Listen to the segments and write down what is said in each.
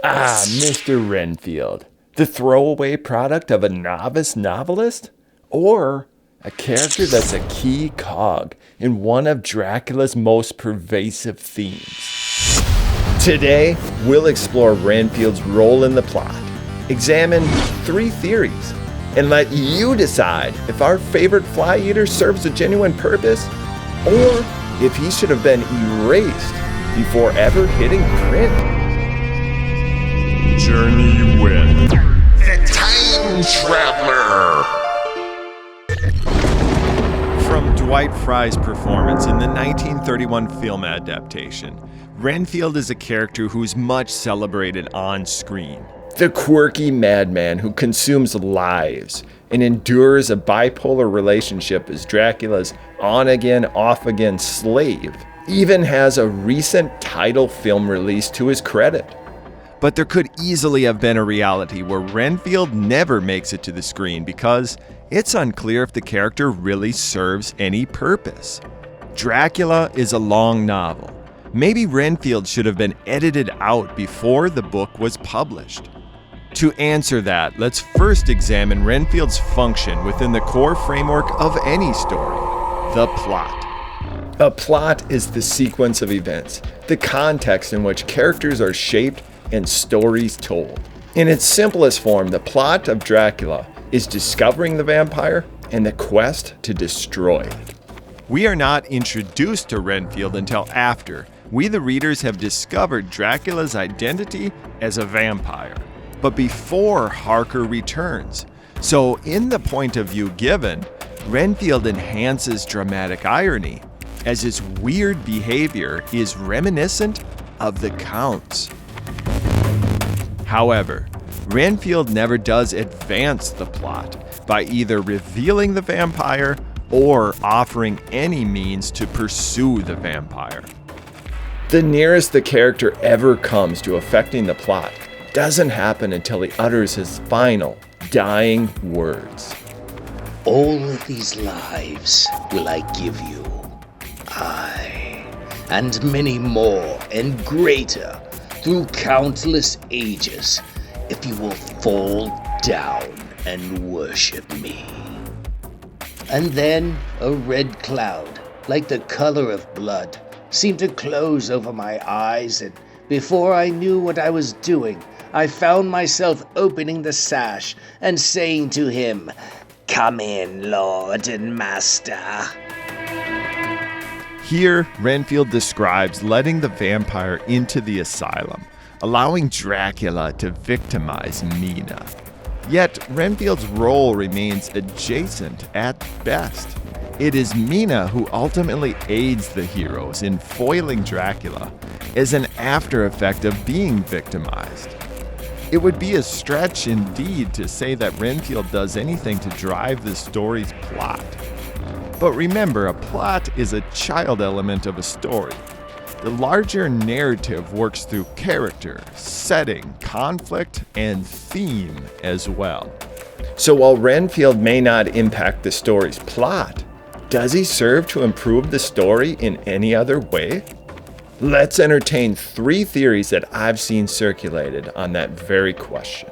Ah, Mr. Renfield, the throwaway product of a novice novelist? Or a character that's a key cog in one of Dracula's most pervasive themes? Today, we'll explore Renfield's role in the plot, examine 3 theories, and let you decide if our favorite fly eater serves a genuine purpose, or if he should have been erased before ever hitting print. Journey with The Time Traveler. From Dwight Frye's performance in the 1931 film adaptation, Renfield is a character who's much celebrated on screen. The quirky madman who consumes lives and endures a bipolar relationship as Dracula's on-again, off-again slave, even has a recent title film release to his credit. But there could easily have been a reality where Renfield never makes it to the screen because it's unclear if the character really serves any purpose. Dracula is a long novel. Maybe Renfield should have been edited out before the book was published. To answer that, let's first examine Renfield's function within the core framework of any story, the plot. A plot is the sequence of events, the context in which characters are shaped and stories told. In its simplest form, the plot of Dracula is discovering the vampire and the quest to destroy it. We are not introduced to Renfield until after we, the readers, have discovered Dracula's identity as a vampire, but before Harker returns. So, in the point of view given, Renfield enhances dramatic irony, as his weird behavior is reminiscent of the Count's. However, Renfield never does advance the plot by either revealing the vampire or offering any means to pursue the vampire. The nearest the character ever comes to affecting the plot doesn't happen until he utters his final, dying words. All of these lives will I give you. Aye, and many more and greater through countless ages, if you will fall down and worship me. And then a red cloud, like the color of blood, seemed to close over my eyes, and before I knew what I was doing, I found myself opening the sash and saying to him, "Come in, Lord and Master." Here, Renfield describes letting the vampire into the asylum, allowing Dracula to victimize Mina. Yet, Renfield's role remains adjacent at best. It is Mina who ultimately aids the heroes in foiling Dracula as an after effect of being victimized. It would be a stretch indeed to say that Renfield does anything to drive the story's plot. But remember, a plot is a child element of a story. The larger narrative works through character, setting, conflict, and theme as well. So while Renfield may not impact the story's plot, does he serve to improve the story in any other way? Let's entertain 3 theories that I've seen circulated on that very question.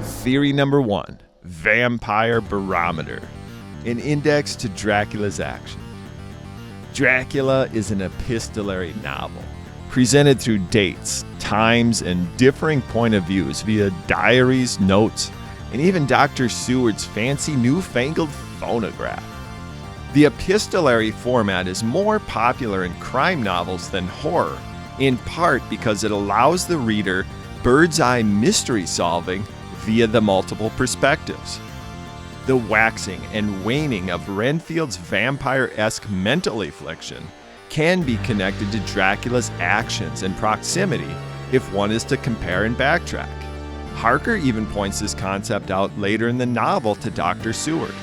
Theory number 1, Vampire Barometer, an index to Dracula's action. Dracula is an epistolary novel, presented through dates, times, and differing point of views via diaries, notes, and even Dr. Seward's fancy newfangled phonograph. The epistolary format is more popular in crime novels than horror, in part because it allows the reader bird's-eye mystery solving via the multiple perspectives. The waxing and waning of Renfield's vampire-esque mental affliction can be connected to Dracula's actions and proximity if one is to compare and backtrack. Harker even points this concept out later in the novel to Dr. Seward.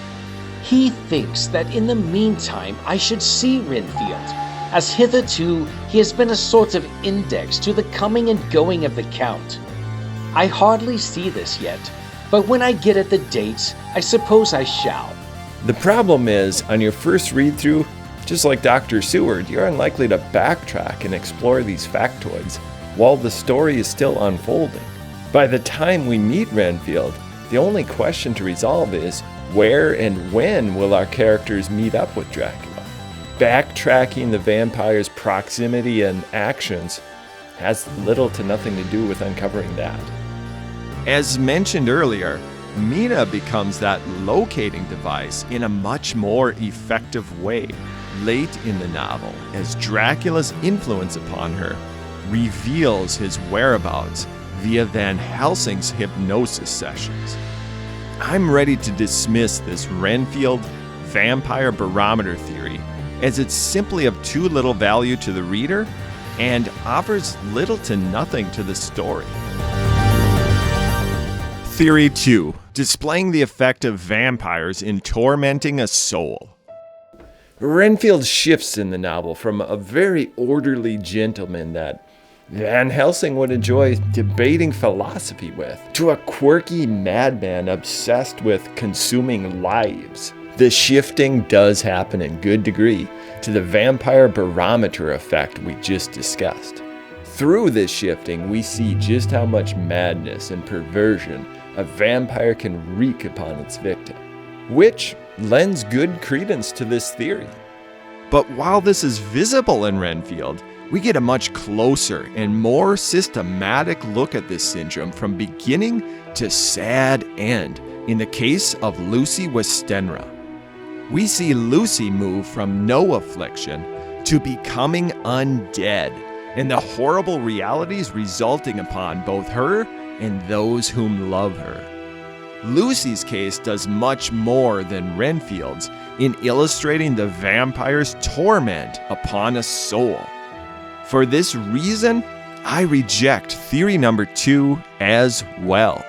He thinks that in the meantime I should see Renfield, as hitherto he has been a sort of index to the coming and going of the Count. I hardly see this yet, but when I get at the dates, I suppose I shall. The problem is, on your first read-through, just like Dr. Seward, you're unlikely to backtrack and explore these factoids. while the story is still unfolding. By the time we meet Renfield, the only question to resolve is where and when will our characters meet up with Dracula? Backtracking the vampire's proximity and actions has little to nothing to do with uncovering that. As mentioned earlier, Mina becomes that locating device in a much more effective way late in the novel, as Dracula's influence upon her reveals his whereabouts via Van Helsing's hypnosis sessions. I'm ready to dismiss this Renfield vampire barometer theory, as it's simply of too little value to the reader and offers little to nothing to the story. Theory 2. Displaying the effect of vampires in tormenting a soul. Renfield shifts in the novel from a very orderly gentleman that Van Helsing would enjoy debating philosophy with, to a quirky madman obsessed with consuming lives. The shifting does happen in good degree to the vampire barometer effect we just discussed. Through this shifting, we see just how much madness and perversion a vampire can wreak upon its victim, which lends good credence to this theory. But while this is visible in Renfield, we get a much closer and more systematic look at this syndrome from beginning to sad end in the case of Lucy Westenra. We see Lucy move from no affliction to becoming undead, and the horrible realities resulting upon both her and those whom love her. Lucy's case does much more than Renfield's in illustrating the vampire's torment upon a soul. For this reason, I reject theory number 2 as well.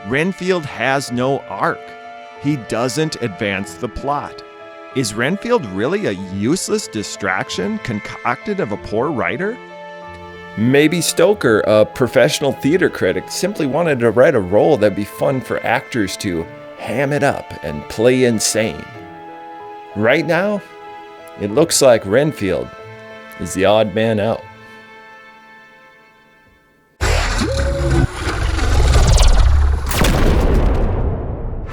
Renfield has no arc. He doesn't advance the plot. Is Renfield really a useless distraction concocted of a poor writer? Maybe Stoker, a professional theater critic, simply wanted to write a role that'd be fun for actors to ham it up and play insane. Right now, it looks like Renfield is the odd man out.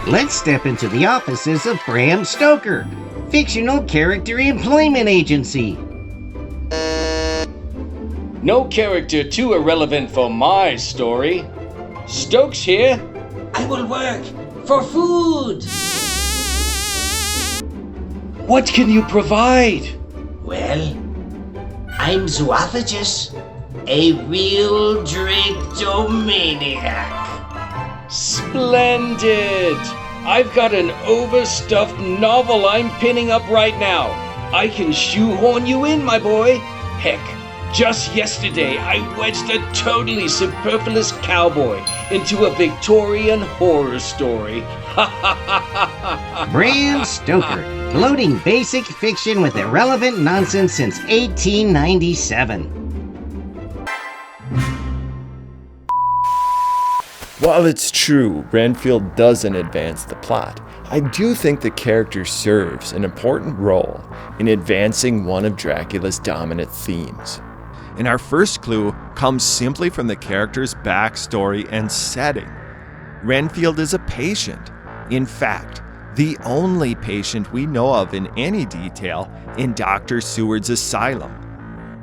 Let's step into the offices of Bram Stoker, fictional character employment agency. No character too irrelevant for my story. Stokes here. I will work for food. What can you provide? Well, I'm zoophagus, a real drapetomaniac. Splendid! I've got an overstuffed novel I'm pinning up right now. I can shoehorn you in, my boy. Heck, just yesterday I wedged a totally superfluous cowboy into a Victorian horror story. Bram Stoker, loading basic fiction with irrelevant nonsense since 1897. While it's true Renfield doesn't advance the plot, I do think the character serves an important role in advancing one of Dracula's dominant themes. And our first clue comes simply from the character's backstory and setting. Renfield is a patient. In fact, the only patient we know of in any detail in Dr. Seward's asylum.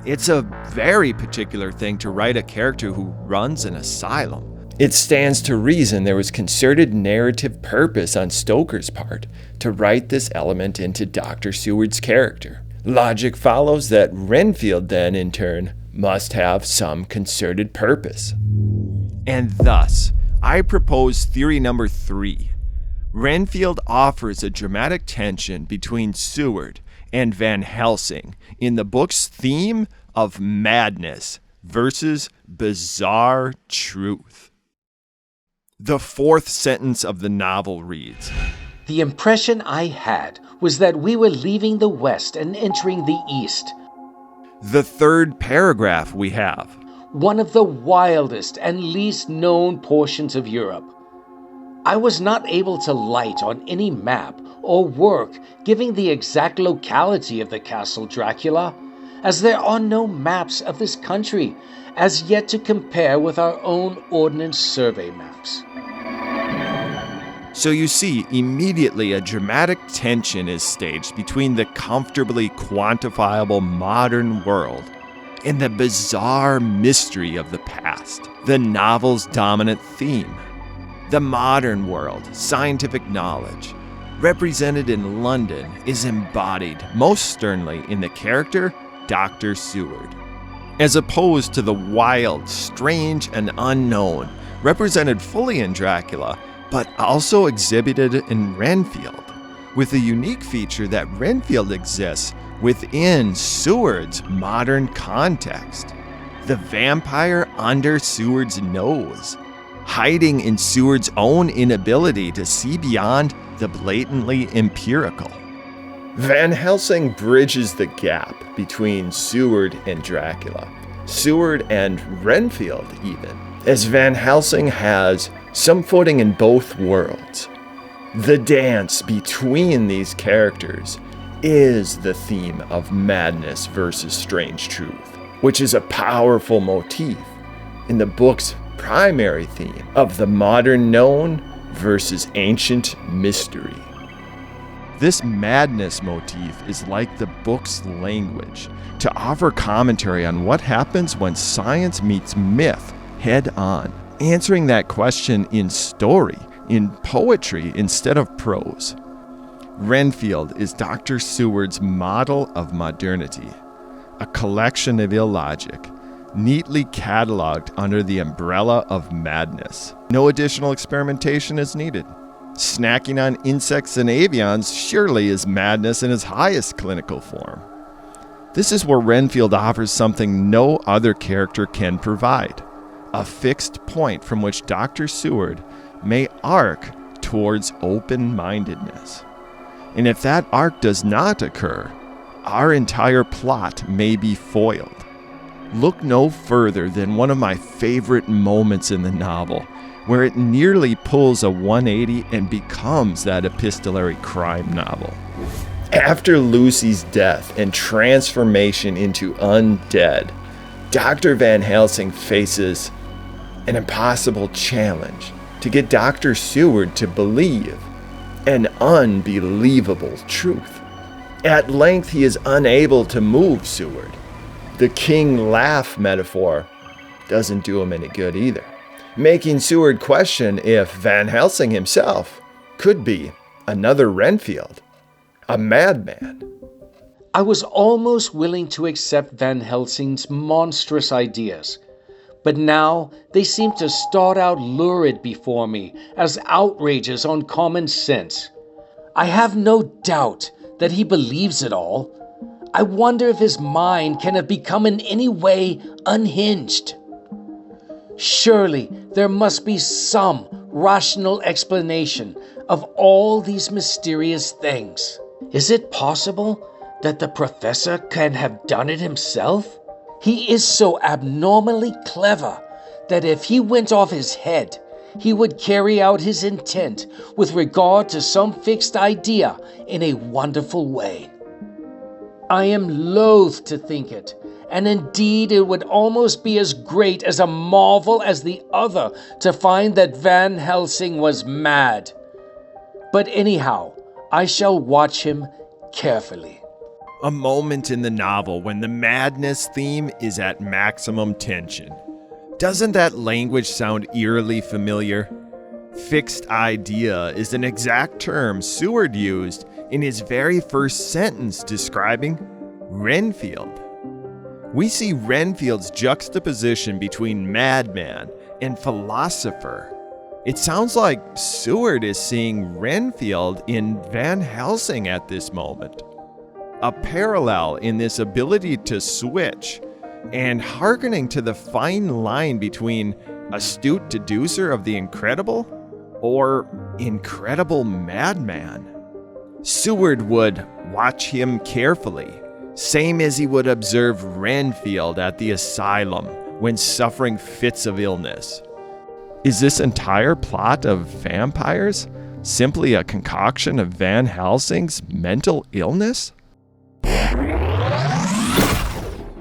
It's a very particular thing to write a character who runs an asylum. It stands to reason there was concerted narrative purpose on Stoker's part to write this element into Dr. Seward's character. Logic follows that Renfield then, in turn, must have some concerted purpose. And thus, I propose theory number 3. Renfield offers a dramatic tension between Seward and Van Helsing in the book's theme of madness versus bizarre truth. The 4th sentence of the novel reads, The impression I had was that we were leaving the West and entering the East. The 3rd paragraph we have, One of the wildest and least known portions of Europe. I was not able to light on any map or work giving the exact locality of the Castle Dracula, as there are no maps of this country as yet to compare with our own Ordnance Survey maps. So you see, immediately a dramatic tension is staged between the comfortably quantifiable modern world and the bizarre mystery of the past, the novel's dominant theme. The modern world, scientific knowledge, represented in London, is embodied most sternly in the character Dr. Seward, as opposed to the wild, strange, and unknown, represented fully in Dracula, but also exhibited in Renfield, with the unique feature that Renfield exists within Seward's modern context. The vampire under Seward's nose, hiding in Seward's own inability to see beyond the blatantly empirical. Van Helsing bridges the gap between Seward and Dracula, Seward and Renfield even, as Van Helsing has some footing in both worlds. The dance between these characters is the theme of madness versus strange truth, which is a powerful motif in the book's primary theme of the modern known versus ancient mystery. This madness motif is like the book's language to offer commentary on what happens when science meets myth head on, answering that question in story, in poetry instead of prose. Renfield is Dr. Seward's model of modernity, a collection of illogic, neatly cataloged under the umbrella of madness. No additional experimentation is needed. Snacking on insects and avians surely is madness in its highest clinical form. This is where Renfield offers something no other character can provide, a fixed point from which Dr. Seward may arc towards open-mindedness. And if that arc does not occur, our entire plot may be foiled. Look no further than one of my favorite moments in the novel, where it nearly pulls a 180 and becomes that epistolary crime novel. After Lucy's death and transformation into undead, Dr. Van Helsing faces an impossible challenge to get Dr. Seward to believe an unbelievable truth. At length, he is unable to move Seward. The king laugh metaphor doesn't do him any good either, making Seward question if Van Helsing himself could be another Renfield, a madman. I was almost willing to accept Van Helsing's monstrous ideas, but now they seem to start out lurid before me as outrages on common sense. I have no doubt that he believes it all. I wonder if his mind can have become in any way unhinged. Surely there must be some rational explanation of all these mysterious things. Is it possible that the professor can have done it himself? He is so abnormally clever that if he went off his head, he would carry out his intent with regard to some fixed idea in a wonderful way. I am loath to think it, and indeed it would almost be as great as a marvel as the other to find that Van Helsing was mad. But anyhow, I shall watch him carefully. A moment in the novel when the madness theme is at maximum tension. Doesn't that language sound eerily familiar? Fixed idea is an exact term Seward used in his very first sentence describing Renfield. We see Renfield's juxtaposition between madman and philosopher. It sounds like Seward is seeing Renfield in Van Helsing at this moment. A parallel in this ability to switch and hearkening to the fine line between astute deducer of the incredible or incredible madman. Seward would watch him carefully, same as he would observe Renfield at the asylum when suffering fits of illness. Is this entire plot of vampires simply a concoction of Van Helsing's mental illness?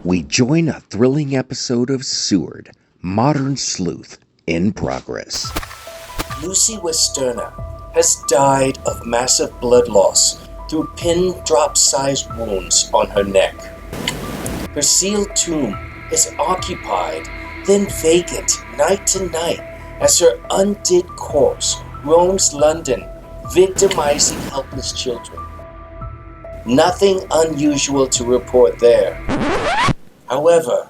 we join a thrilling episode of Seward, Modern Sleuth, in progress. Lucy Westerna has died of massive blood loss through pin drop-sized wounds on her neck. Her sealed tomb is occupied, then vacant night to night as her undid corpse roams London, victimizing helpless children. Nothing unusual to report there. However,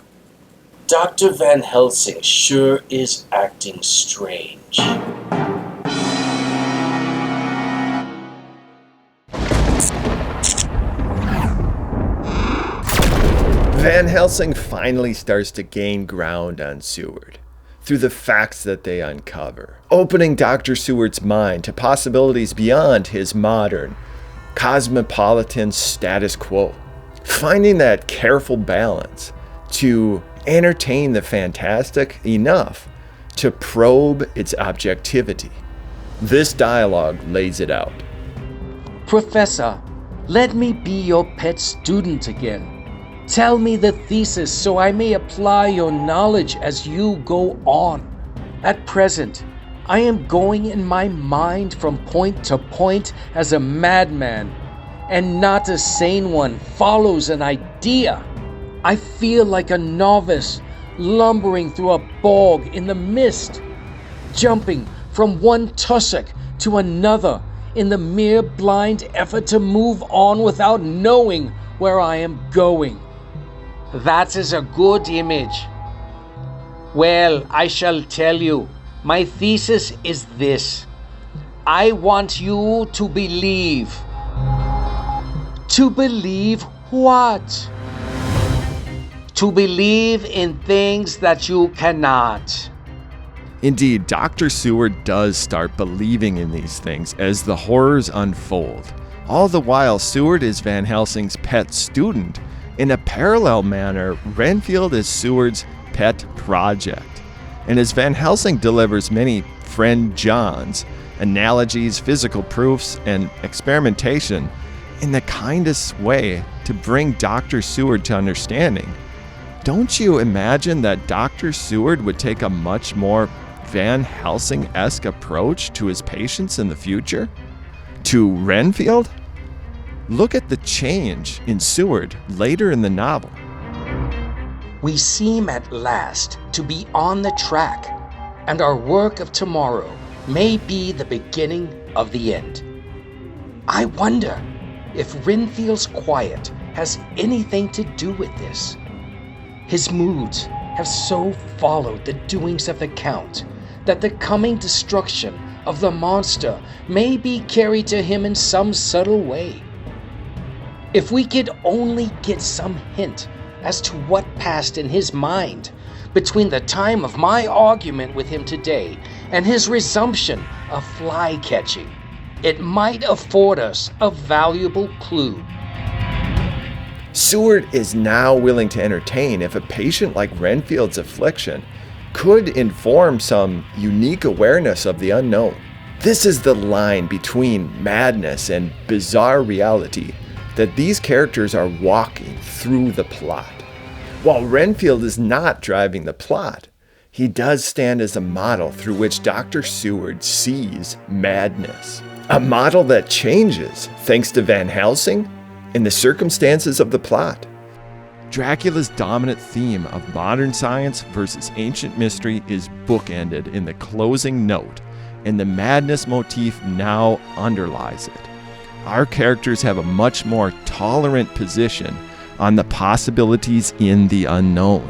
Dr. Van Helsing sure is acting strange. Van Helsing finally starts to gain ground on Seward through the facts that they uncover, opening Dr. Seward's mind to possibilities beyond his modern, cosmopolitan status quo, finding that careful balance to entertain the fantastic enough to probe its objectivity. This dialogue lays it out. Professor, let me be your pet student again. Tell me the thesis so I may apply your knowledge as you go on. At present, I am going in my mind from point to point as a madman, and not a sane one follows an idea. I feel like a novice lumbering through a bog in the mist, jumping from one tussock to another in the mere blind effort to move on without knowing where I am going. That is a good image. Well, I shall tell you, my thesis is this. I want you to believe. To believe what? To believe in things that you cannot. Indeed, Dr. Seward does start believing in these things as the horrors unfold. All the while, Seward is Van Helsing's pet student. In a parallel manner, Renfield is Seward's pet project. And as Van Helsing delivers many friend Johns, analogies, physical proofs, and experimentation in the kindest way to bring Dr. Seward to understanding, don't you imagine that Dr. Seward would take a much more Van Helsing-esque approach to his patients in the future? To Renfield? Look at the change in Seward later in the novel. We seem at last to be on the track, and our work of tomorrow may be the beginning of the end. I wonder if Renfield's quiet has anything to do with this. His moods have so followed the doings of the Count that the coming destruction of the monster may be carried to him in some subtle way. If we could only get some hint as to what passed in his mind between the time of my argument with him today and his resumption of fly catching, it might afford us a valuable clue. Seward is now willing to entertain if a patient like Renfield's affliction could inform some unique awareness of the unknown. This is the line between madness and bizarre reality that these characters are walking through the plot. While Renfield is not driving the plot, he does stand as a model through which Dr. Seward sees madness. A model that changes thanks to Van Helsing and the circumstances of the plot. Dracula's dominant theme of modern science versus ancient mystery is bookended in the closing note, and the madness motif now underlies it. Our characters have a much more tolerant position on the possibilities in the unknown.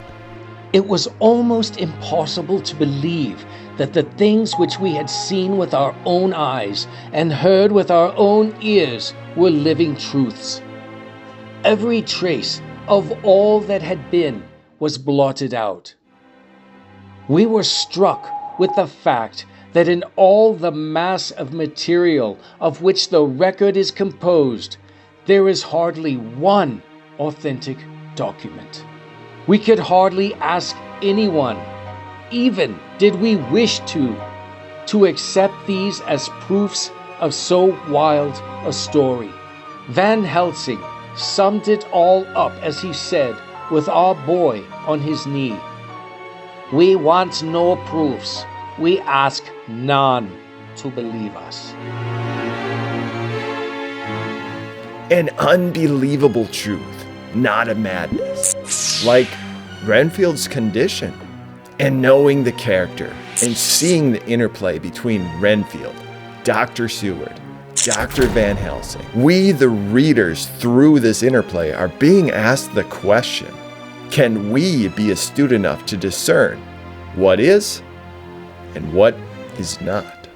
It was almost impossible to believe that the things which we had seen with our own eyes and heard with our own ears were living truths. Every trace of all that had been was blotted out. We were struck with the fact that in all the mass of material of which the record is composed, there is hardly one authentic document. We could hardly ask anyone, even did we wish to accept these as proofs of so wild a story. Van Helsing summed it all up as he said, with our boy on his knee. We want no proofs. We ask none to believe us. An unbelievable truth, not a madness. Like Renfield's condition. And knowing the character and seeing the interplay between Renfield, Dr. Seward, Dr. Van Helsing, we, the readers, through this interplay, are being asked the question, can we be astute enough to discern what is and what is not?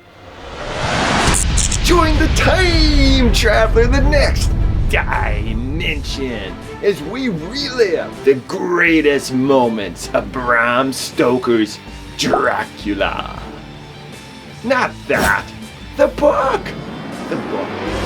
Join the time traveler the next dimension as we relive the greatest moments of Bram Stoker's Dracula. Not that, the book. The book.